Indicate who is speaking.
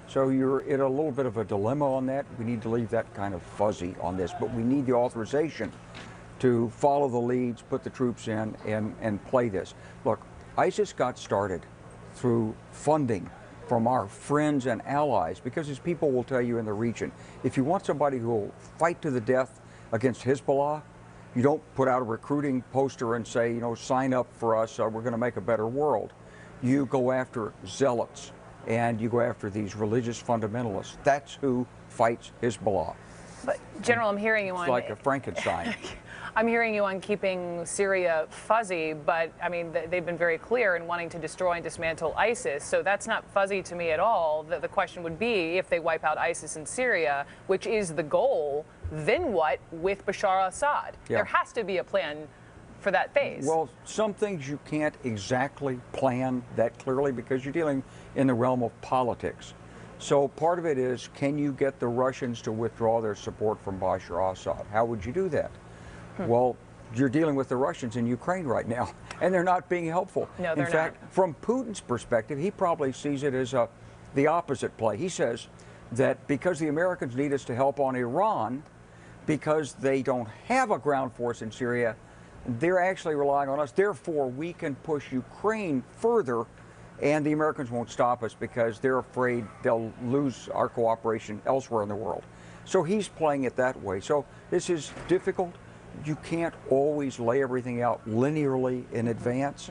Speaker 1: So you're in a little bit of a dilemma on that. We need to leave that kind of fuzzy on this, but we need the authorization to follow the leads, put the troops in, and play this. Look, ISIS got started through funding from our friends and allies, because as people will tell you in the region, if you want somebody who will fight to the death against Hezbollah, you don't put out a recruiting poster and say, you know, sign up for us, we're going to make a better world. You go after zealots, and you go after these religious fundamentalists. That's who fights Hezbollah.
Speaker 2: But General, I'm hearing you on...
Speaker 1: It's like a Frankenstein.
Speaker 2: I'm hearing you on keeping Syria fuzzy, but I mean, they've been very clear in wanting to destroy and dismantle ISIS, so that's not fuzzy to me at all. The question would be, if they wipe out ISIS in Syria, which is the goal, then what with Bashar al Assad? Yeah. There has to be a plan for that phase.
Speaker 1: Well, some things you can't exactly plan that clearly because you're dealing in the realm of politics. So part of it is, can you get the Russians to withdraw their support from Bashar al Assad? How would you do that? Well, you're dealing with the Russians in Ukraine right now, and they're not being helpful.
Speaker 2: No, they're
Speaker 1: in fact,
Speaker 2: not.
Speaker 1: From Putin's perspective, he probably sees it as the opposite play. He says that because the Americans need us to help on Iran, because they don't have a ground force in Syria, they're actually relying on us. Therefore, we can push Ukraine further, and the Americans won't stop us because they're afraid they'll lose our cooperation elsewhere in the world. So he's playing it that way. So this is difficult. You can't always lay everything out linearly in advance.